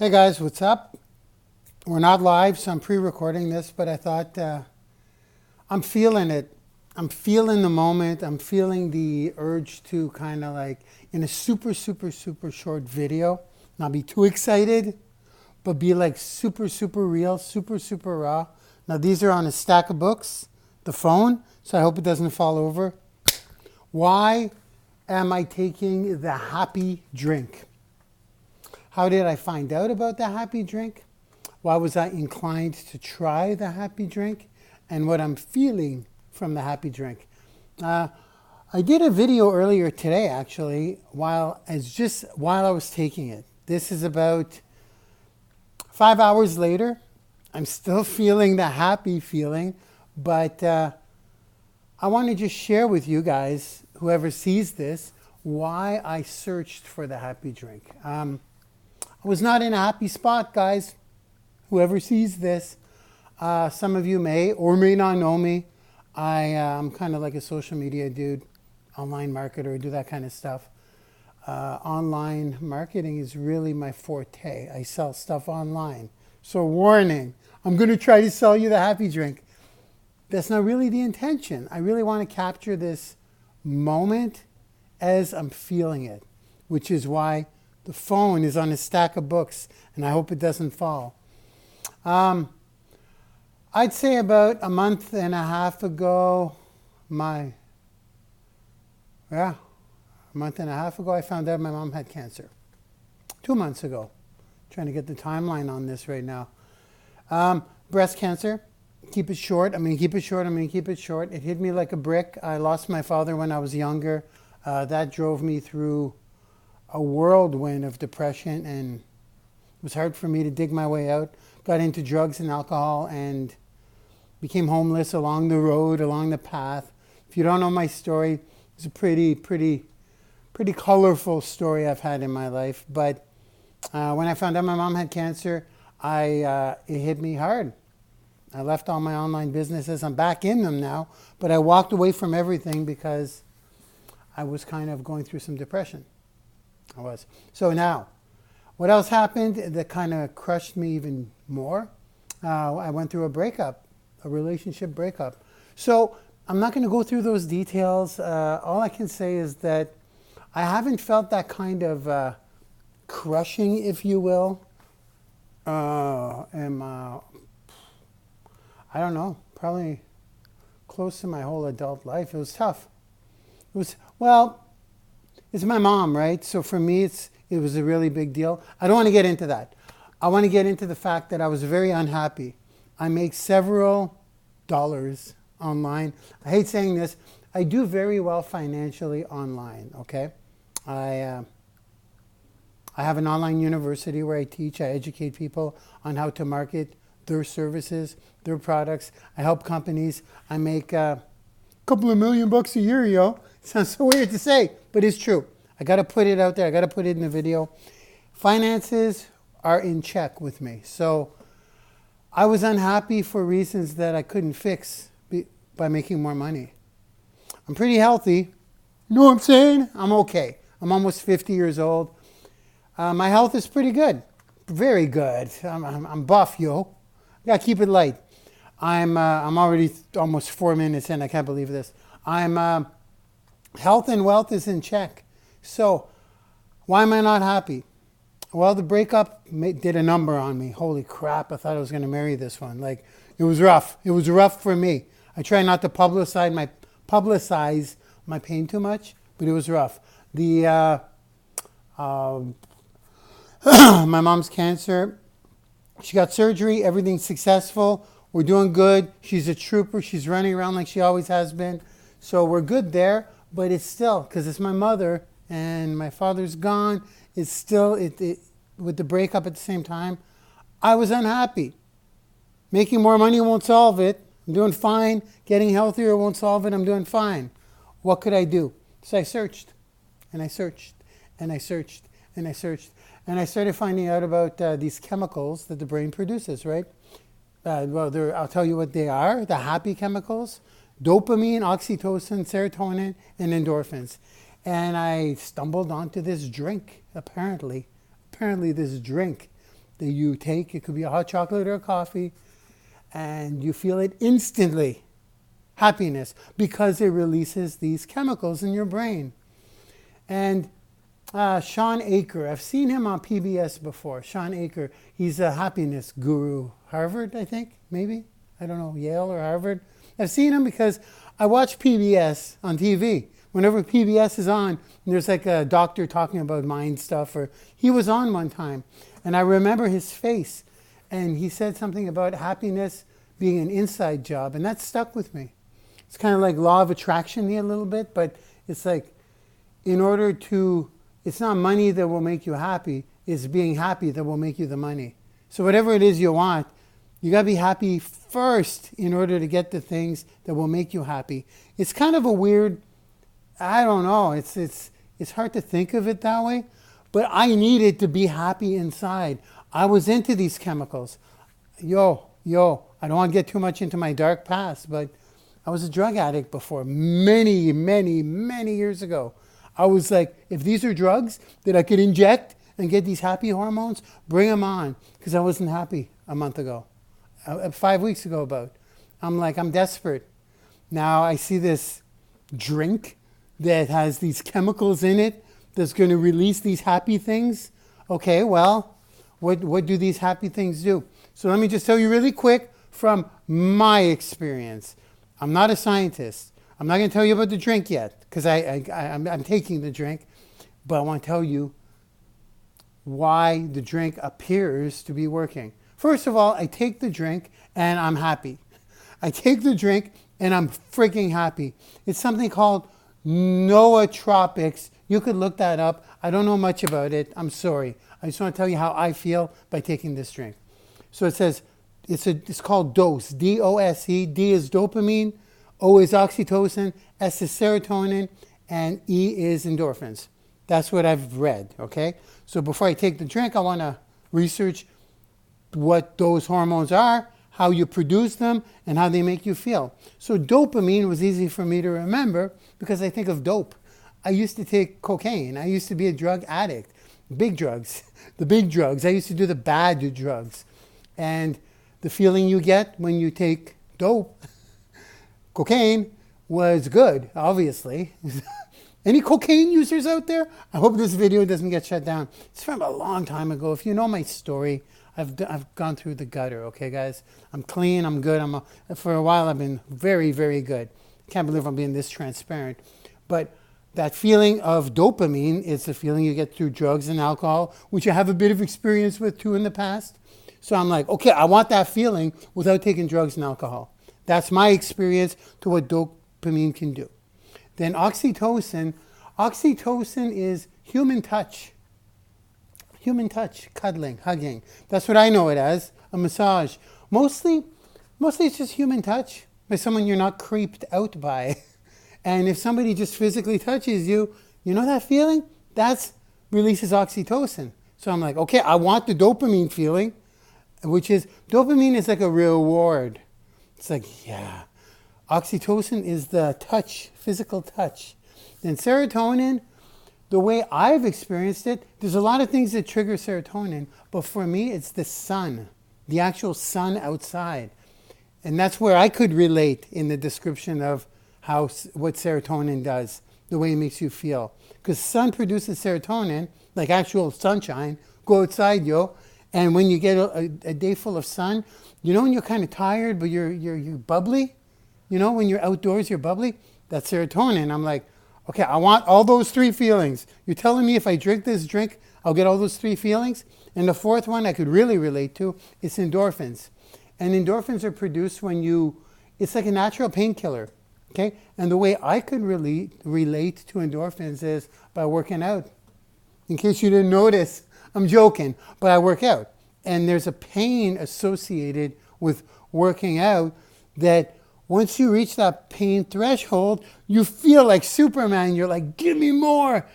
Hey guys, what's up? We're not live, so I'm pre-recording this, but I thought I'm feeling it. I'm feeling the moment. I'm feeling the urge to kind of like, in a super short video, not be too excited, but be like super real, super raw. Now these are on a stack of books, the phone, so I hope it doesn't fall over. Why am I taking the happy drink? How did I find out about the happy drink? Why was I inclined to try the happy drink? And what I'm feeling from the happy drink. I did a video earlier today, actually, while I was taking it. This is about 5 hours later. I'm still feeling the happy feeling, but I want to just share with you guys, whoever sees this, why I searched for the happy drink. I was not in a happy spot, guys. Whoever sees this, some of you may or may not know me. I'm kind of like a social media dude, online marketer, do that kind of stuff. Online marketing is really my forte. I sell stuff online. So warning, I'm going to try to sell you the happy drink. That's not really the intention. I really want to capture this moment as I'm feeling it, which is why the phone is on a stack of books, and I hope it doesn't fall. I'd say about a month and a half ago, I found out my mom had cancer. 2 months ago. Trying to get the timeline on this right now. Breast cancer. Keep it short. It hit me like a brick. I lost my father when I was younger. That drove me through a whirlwind of depression, and it was hard for me to dig my way out. Got into drugs and alcohol and became homeless along the road, along the path. If you don't know my story, it's a pretty colorful story I've had in my life. But when I found out my mom had cancer, it hit me hard. I left all my online businesses. I'm back in them now, but I walked away from everything because I was kind of going through some depression. I was. So now, what else happened that kind of crushed me even more? I went through a relationship breakup. So I'm not going to go through those details. All I can say is that I haven't felt that kind of crushing, if you will. I don't know, probably close to my whole adult life. It was tough. It's my mom, right? So for me, it was a really big deal. I don't want to get into that. I want to get into the fact that I was very unhappy. I make several dollars online. I hate saying this. I do very well financially online, okay? I have an online university where I teach. I educate people on how to market their services, their products. I help companies. I make a couple of $1,000,000 a year, yo. Sounds so weird to say, but it's true. I got to put it out there. I got to put it in the video. Finances are in check with me. So I was unhappy for reasons that I couldn't fix by making more money. I'm pretty healthy. You know what I'm saying? I'm okay. I'm almost 50 years old. My health is pretty good. Very good. I'm buff, yo. I got to keep it light. I'm already almost 4 minutes in. I can't believe this. Health and wealth is in check. So why am I not happy? Well, the breakup did a number on me. Holy crap, I thought I was going to marry this one. Like, it was rough. It was rough for me. I try not to publicize my pain too much, but it was rough. My mom's cancer, she got surgery, everything's successful. We're doing good. She's a trooper. She's running around like she always has been. So we're good there, but it's still, because it's my mother and my father's gone, it's still, with the breakup at the same time, I was unhappy. Making more money won't solve it. I'm doing fine. Getting healthier won't solve it. I'm doing fine. What could I do? So I searched, and I searched, and I searched, and I searched. And I started finding out about these chemicals that the brain produces, right? I'll tell you what they are, the happy chemicals: dopamine, oxytocin, serotonin, and endorphins. And I stumbled onto this drink, apparently this drink that you take. It could be a hot chocolate or a coffee, and you feel it instantly. Happiness, because it releases these chemicals in your brain. And Sean Aker, I've seen him on PBS before. Sean Aker, he's a happiness guru. Harvard, I think, maybe. I don't know, Yale or Harvard. I've seen him because I watch PBS on TV. Whenever PBS is on, there's like a doctor talking about mind stuff, or he was on one time, and I remember his face, and he said something about happiness being an inside job, and that stuck with me. It's kind of like law of attraction a little bit, but it's like it's not money that will make you happy, it's being happy that will make you the money. So whatever it is you want, you got to be happy first in order to get the things that will make you happy. It's kind of a weird, I don't know, it's hard to think of it that way, but I needed to be happy inside. I was into these chemicals. I don't want to get too much into my dark past, but I was a drug addict before, many, many, many years ago. I was like, if these are drugs that I could inject and get these happy hormones, bring them on, because I wasn't happy a month ago. 5 weeks ago about. I'm like, I'm desperate. Now I see this drink that has these chemicals in it that's going to release these happy things. Okay, well, what do these happy things do? So let me just tell you really quick from my experience. I'm not a scientist. I'm not going to tell you about the drink yet because I'm taking the drink, but I want to tell you why the drink appears to be working. First of all, I take the drink and I'm happy. I take the drink and I'm freaking happy. It's something called nootropics. You could look that up. I don't know much about it. I'm sorry. I just want to tell you how I feel by taking this drink. So it says, it's called DOSE, D-O-S-E. D is dopamine, O is oxytocin, S is serotonin, and E is endorphins. That's what I've read, okay? So before I take the drink, I want to research what those hormones are, how you produce them, and how they make you feel. So dopamine was easy for me to remember because I think of dope. I used to take cocaine. I used to be a drug addict. Big drugs, the big drugs. I used to do the bad drugs. And the feeling you get when you take dope, cocaine, was good, obviously. Any cocaine users out there? I hope this video doesn't get shut down. It's from a long time ago. If you know my story, I've gone through the gutter, okay, guys? I'm clean, I'm good. For a while, I've been very, very good. Can't believe I'm being this transparent. But that feeling of dopamine is the feeling you get through drugs and alcohol, which I have a bit of experience with, too, in the past. So I'm like, okay, I want that feeling without taking drugs and alcohol. That's my experience to what dopamine can do. Then oxytocin. Oxytocin is human touch. Human touch, cuddling, hugging. That's what I know it as, a massage. Mostly it's just human touch by someone you're not creeped out by. And if somebody just physically touches you, you know that feeling? That releases oxytocin. So I'm like, okay, I want the dopamine feeling, which is, dopamine is like a reward. It's like, yeah. Oxytocin is the touch, physical touch. Then serotonin, the way I've experienced it, there's a lot of things that trigger serotonin, but for me, it's the sun, the actual sun outside. And that's where I could relate in the description of what serotonin does, the way it makes you feel. Because sun produces serotonin, like actual sunshine. Go outside, and when you get a day full of sun, you know when you're kind of tired, but you're bubbly? You know, when you're outdoors, you're bubbly? That's serotonin. I'm like, okay, I want all those three feelings. You're telling me if I drink this drink, I'll get all those three feelings? And the fourth one I could really relate to is endorphins. And endorphins are produced when it's like a natural painkiller, okay? And the way I could relate to endorphins is by working out. In case you didn't notice, I'm joking, but I work out. And there's a pain associated with working out that once you reach that pain threshold, you feel like Superman. You're like, give me more.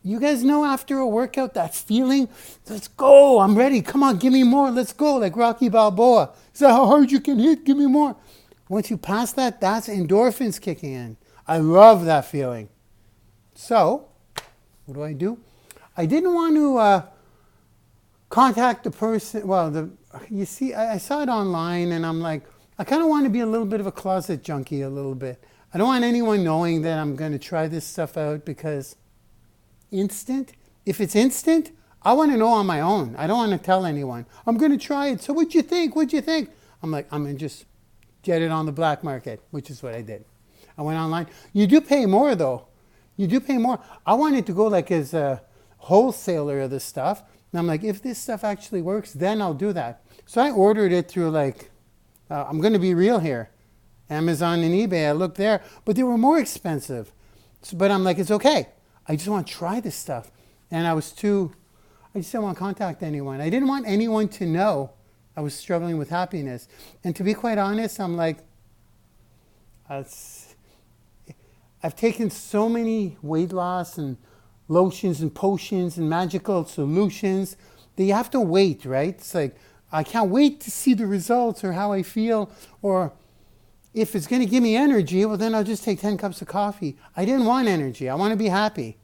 You guys know after a workout, that feeling, let's go, I'm ready. Come on, give me more, let's go. Like Rocky Balboa. Is that how hard you can hit? Give me more. Once you pass that, that's endorphins kicking in. I love that feeling. So, what do? I didn't want to contact the person. Well, you see, I saw it online, and I'm like, I kind of want to be a little bit of a closet junkie a little bit. I don't want anyone knowing that I'm going to try this stuff out because if it's instant, I want to know on my own. I don't want to tell anyone. I'm going to try it. So what'd you think? What'd you think? I'm like, I'm going to just get it on the black market, which is what I did. I went online. You do pay more, though. You do pay more. I wanted to go like as a wholesaler of this stuff. And I'm like, if this stuff actually works, then I'll do that. So I ordered it through like, I'm going to be real here, Amazon and eBay. I looked there, but they were more expensive. So, but I'm like, it's okay. I just want to try this stuff. And I just didn't want to contact anyone. I didn't want anyone to know I was struggling with happiness. And to be quite honest, I'm like, I've taken so many weight loss and lotions and potions and magical solutions that you have to wait, right? It's like, I can't wait to see the results or how I feel, or if it's going to give me energy, well, then I'll just take 10 cups of coffee. I didn't want energy. I want to be happy.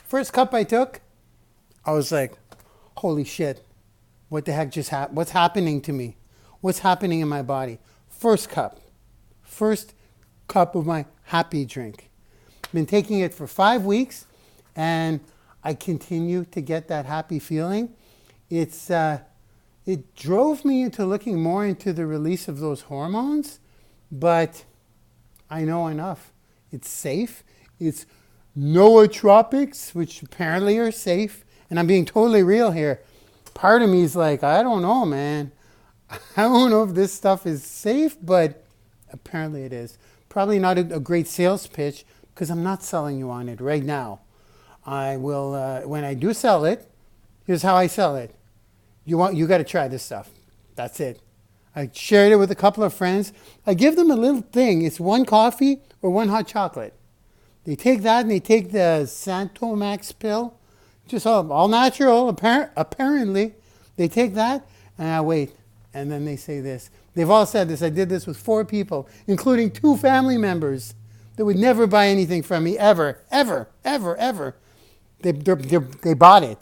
First cup I took, I was like, holy shit, what the heck just happened? What's happening to me? What's happening in my body? First cup of my happy drink. Been taking it for 5 weeks, and I continue to get that happy feeling. It drove me into looking more into the release of those hormones, but I know enough. It's safe. It's nootropics, which apparently are safe. And I'm being totally real here. Part of me is like, I don't know, man. I don't know if this stuff is safe, but apparently it is. Probably not a great sales pitch because I'm not selling you on it right now. I will, when I do sell it, here's how I sell it. You got to try this stuff. That's it. I shared it with a couple of friends. I give them a little thing. It's 1 coffee or 1 hot chocolate. They take that and they take the Santomax pill. Just all natural, apparently. They take that and I wait. And then they say this. They've all said this. I did this with 4 people, including 2 family members that would never buy anything from me ever, ever, ever, ever. They bought it.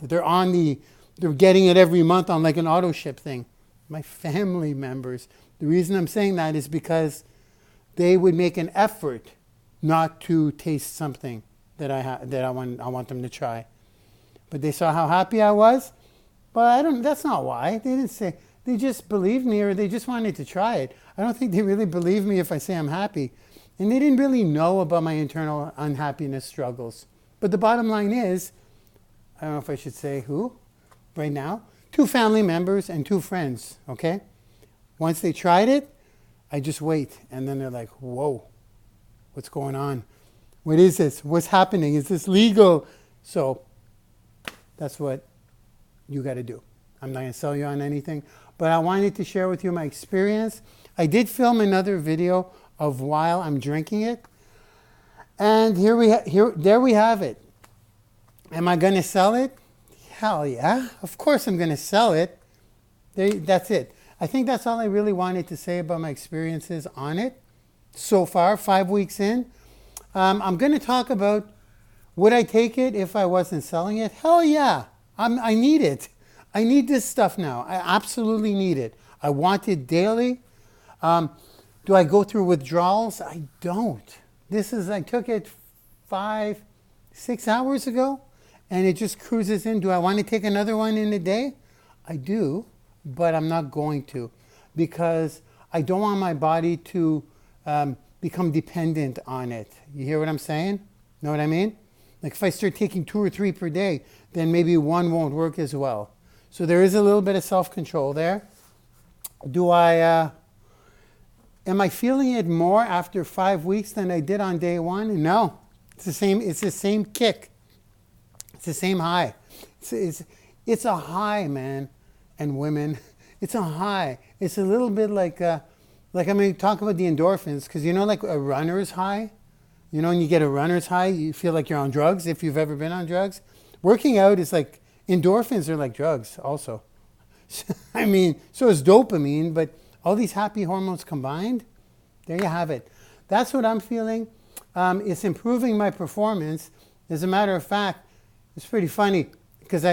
They're getting it every month on like an auto ship thing. My family members. The reason I'm saying that is because they would make an effort not to taste something that I want them to try. But they saw how happy I was. But that's not why. They didn't say. They just believed me, or they just wanted to try it. I don't think they really believe me if I say I'm happy. And they didn't really know about my internal unhappiness struggles. But the bottom line is, I don't know if I should say who right now, 2 family members and 2 friends, okay? Once they tried it, I just wait. And then they're like, whoa, what's going on? What is this? What's happening? Is this legal? So that's what you got to do. I'm not going to sell you on anything, but I wanted to share with you my experience. I did film another video of while I'm drinking it. And there we have it. Am I going to sell it? Hell yeah. Of course I'm going to sell it. That's it. I think that's all I really wanted to say about my experiences on it so far, 5 weeks in. I'm going to talk about, would I take it if I wasn't selling it? Hell yeah. I need it. I need this stuff now. I absolutely need it. I want it daily. Do I go through withdrawals? I don't. I took it 5-6 hours ago, and it just cruises in. Do I want to take another one in a day? I do, but I'm not going to, because I don't want my body to become dependent on it. You hear what I'm saying? Know what I mean? Like if I start taking 2 or 3 per day, then maybe one won't work as well. So there is a little bit of self-control there. Am I feeling it more after 5 weeks than I did on day 1? No. It's the same kick. It's the same high. It's a high, man and women. It's a high. It's a little bit like I'm going to talk about the endorphins, because you know, like a runner's high? You know, when you get a runner's high, you feel like you're on drugs, if you've ever been on drugs. Working out is like, endorphins are like drugs also. I mean, so is dopamine, but all these happy hormones combined, there you have it. That's what I'm feeling. It's improving my performance. As a matter of fact, it's pretty funny. because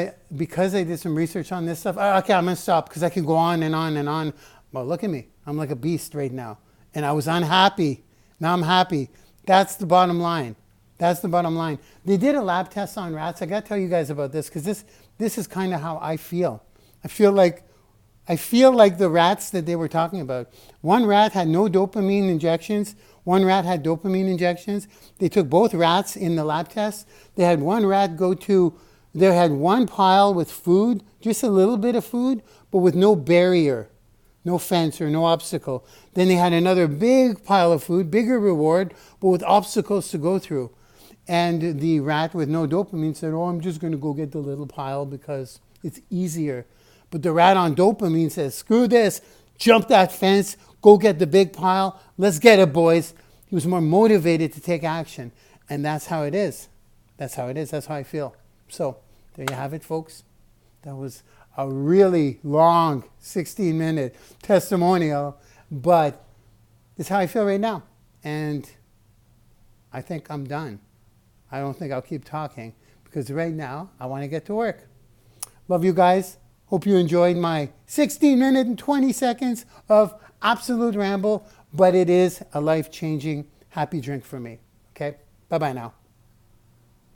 I did some research on this stuff. Okay, I'm gonna stop because I can go on and on and on. Well, look at me. I'm like a beast right now. And I was unhappy. Now I'm happy. That's the bottom line. That's the bottom line. They did a lab test on rats. I got to tell you guys about this because this is kind of how I feel. I feel like the rats that they were talking about. One rat had no dopamine injections. One rat had dopamine injections. They took both rats in the lab test. They had one rat they had one pile with food, just a little bit of food, but with no barrier, no fence or no obstacle. Then they had another big pile of food, bigger reward, but with obstacles to go through. And the rat with no dopamine said, I'm just going to go get the little pile because it's easier. But the rat on dopamine says, screw this, jump that fence, go get the big pile, let's get it, boys. He was more motivated to take action. And that's how it is. That's how it is. That's how I feel. So there you have it, folks. That was a really long 16-minute testimonial, but it's how I feel right now. And I think I'm done. I don't think I'll keep talking because right now I want to get to work. Love you guys. Hope you enjoyed my 16-minute and 20 seconds of absolute ramble, but it is a life-changing happy drink for me. Okay? Bye-bye now.